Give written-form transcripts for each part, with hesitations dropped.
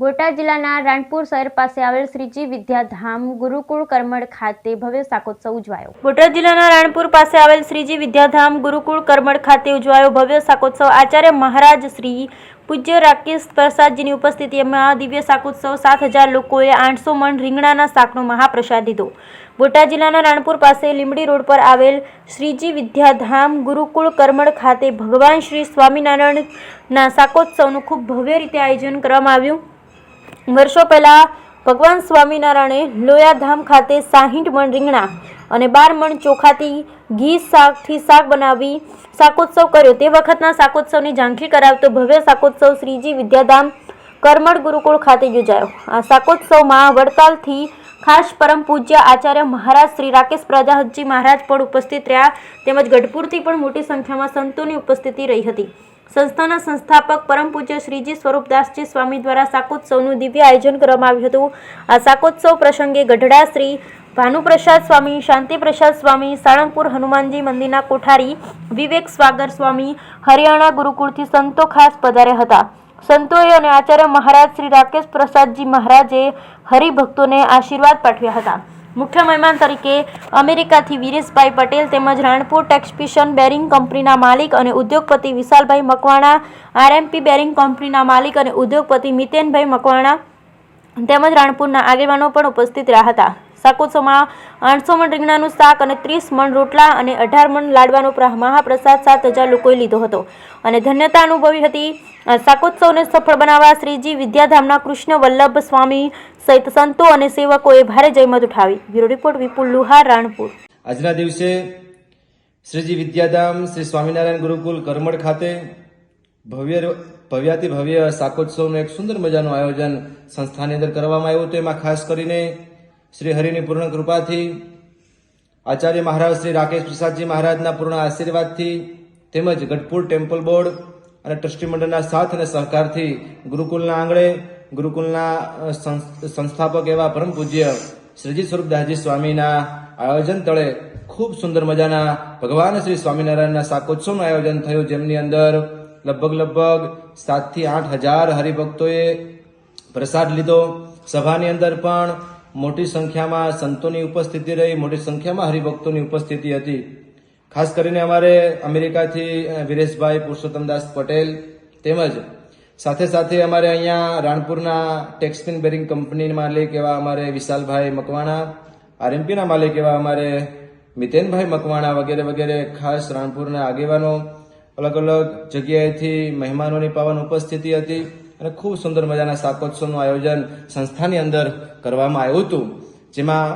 બોટાદ જિલ્લાના રાણપુર શહેર પાસે આવેલ શ્રીજી વિદ્યાધામ ગુરુકુળ કરમડ ખાતે ભવ્ય શાકોત્સવ ઉજવાયો। બોટાદ જિલ્લાના રાણપુર પાસે આવેલ શ્રીજી વિદ્યાધામ ગુરુકુળ કરમડ ખાતે ઉજવાયો ભવ્ય શાકોત્સવ। આચાર્ય મહારાજ શ્રી પૂજ્ય રાકેશ પ્રસાદજીની ઉપસ્થિતિમાં દિવ્ય શાકોત્સવ 7000 લોકોએ 800 મણ રીંગણાના શાકનો મહાપ્રસાદ લીધો। બોટાદ જિલ્લાના રાણપુર પાસે લીંબડી રોડ પર આવેલ શ્રીજી વિદ્યાધામ ગુરુકુળ કરમડ ખાતે ભગવાન શ્રી સ્વામિનારાયણના શાકોત્સવનું ખૂબ ભવ્ય રીતે આયોજન કરવામાં આવ્યું। વર્ષો પહેલા ભગવાન સ્વામિનારાયણે લોયાધામ ખાતે 60 મણ રીંગણા અને 12 મણ ચોખાથી ઘી શાકથી શાક બનાવી શાકોત્સવ કર્યો। તે વખતના શાકોત્સવની ઝાંખી કરાવતો ભવ્ય શાકોત્સવ શ્રીજી વિદ્યાધામ કરમડ ગુરુકુળ ખાતે યોજાયો। આ શાકોત્સવમાં વડતાલથી ખાસ પરમ પૂજ્ય આચાર્ય મહારાજ શ્રી રાકેશ પ્રજાપતિ મહારાજ પણ ઉપસ્થિત રહ્યા તેમજ ગઢપુરથી પણ મોટી સંખ્યામાં સંતોની ઉપસ્થિતિ રહી હતી। સંસ્થાના સંસ્થાપક પરમ પૂજ્ય શ્રીજી સ્વરૂપદાસજી સ્વામી દ્વારા શાકોત્સવનું દિવ્ય આયોજન કરવામાં આવ્યું હતું। આ શાકોત્સવ પ્રસંગે ગઢડા શ્રી ભાનુપ્રસાદ સ્વામી, શાંતિપ્રસાદ સ્વામી, સાળંગપુર હનુમાનજી મંદિરના કોઠારી વિવેક સ્વાગર સ્વામી, હરિયાણા ગુરુકુળથી સંતો ખાસ પધાર્યા હતા। સંતોએ અને આચાર્ય મહારાજ શ્રી રાકેશ પ્રસાદજી મહારાજે હરિભક્તોને આશીર્વાદ પાઠવ્યા હતા। મુખ્ય મહેમાન તરીકે અમેરિકાથી વિરેશભાઈ પટેલ તેમજ રાણપુર ટેક્સપિશન બેરિંગ કંપનીના માલિક અને ઉદ્યોગપતિ વિશાલભાઈ મકવાણા, આરએમપી બેરિંગ કંપનીના માલિક અને ઉદ્યોગપતિ મિતેનભાઈ મકવાણા તેમજ રાણપુરના આગેવાનો પણ ઉપસ્થિત રહ્યા હતા। શાકોત્સવમાં 800 મણ રીંગણાનું શાક અને 30 મણ રોટલા અને 18 મણ લાડવાનો મહાપ્રસાદ 7000 લોકોએ લીધો હતો અને ધન્યતા અનુભવી હતી। આ શાકોત્સવને સફળ બનાવવા શ્રીજી વિદ્યાધામના કૃષ્ણ વલ્લભ સ્વામી સહિત સંતો અને સેવકોએ ભારે જહેમત ઉઠાવી। બ્યુરો રિપોર્ટ વિપુલ લુહાર, રાણપુર। આજના દિવસે શ્રીજી વિદ્યાધામ શ્રી સ્વામિનારાયણ ગુરુકુલ કરમડ ખાતે ભવ્યાતિ ભવ્ય શાકોત્સવનું એક સુંદર મજાનું આયોજન સંસ્થાની અંદર કરવામાં આવ્યું હતું। એમાં ખાસ કરીને શ્રી હરિની પૂર્ણ કૃપાથી, આચાર્ય મહારાજ શ્રી રાકેશ પ્રસાદજી મહારાજના પૂર્ણ આશીર્વાદથી તેમજ ગઢપુર ટેમ્પલ બોર્ડ અને ટ્રસ્ટી મંડળના સાથ અને સહકારથી ગુરુકુલના આંગણે ગુરુકુલના સંસ્થાપક એવા પરમ પૂજ્ય શ્રીજી સ્વરૂપદાસજી સ્વામીના આયોજન તળે ખૂબ સુંદર મજાના ભગવાન શ્રી સ્વામિનારાયણના શાકોત્સવનું આયોજન થયું, જેમની અંદર લગભગ 7 થી 8 હજાર હરિભક્તોએ પ્રસાદ લીધો। સભાની અંદર પણ મોટી સંખ્યામાં સંતોની ઉપસ્થિતિ રહી, મોટી સંખ્યામાં હરિભક્તોની ઉપસ્થિતિ હતી। ખાસ કરીને અમારે અમેરિકાથી વિરેશભાઈ પુરુષોત્તમદાસ પટેલ તેમજ સાથે સાથે અમારે અહીંયા રાણપુરના ટેક્સપિન બેરિંગ કંપની માલિક એવા અમારે વિશાલભાઈ મકવાણા, આરએમપીના માલિક એવા અમારે મિતેનભાઈ મકવાણા વગેરે વગેરે ખાસ રાણપુરના આગેવાનો અલગ અલગ જગ્યાએથી મહેમાનોની પાવન ઉપસ્થિતિ હતી અને ખૂબ સુંદર મજાના શાકોત્સવનું આયોજન સંસ્થાની અંદર કરવામાં આવ્યું હતું, જેમાં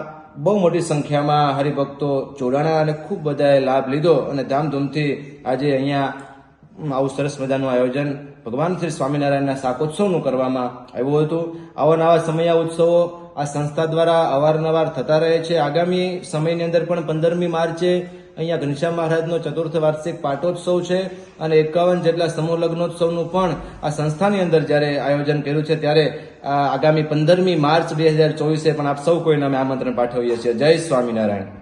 બહુ મોટી સંખ્યામાં હરિભક્તો જોડાણા અને ખૂબ બધાએ લાભ લીધો અને ધામધૂમથી આજે અહીંયા આવું સરસ મજાનું આયોજન ભગવાન શ્રી સ્વામિનારાયણના શાકોત્સવનું કરવામાં આવ્યું હતું। આવા નવા સમયા ઉત્સવો આ સંસ્થા દ્વારા અવારનવાર થતા રહે છે। આગામી સમયની અંદર પણ 15મી માર્ચે અહીંયા ઘનશ્યામ મહારાજનો ચતુર્થ વાર્ષિક પાટોત્સવ છે અને 51 જેટલા સમૂહ લગ્નોત્સવનું પણ આ સંસ્થાની અંદર જ્યારે આયોજન કર્યું છે, ત્યારે આગામી 15મી માર્ચ 2024 પણ આપ સૌ કોઈને અમે આમંત્રણ પાઠવીએ છીએ। જય સ્વામિનારાયણ।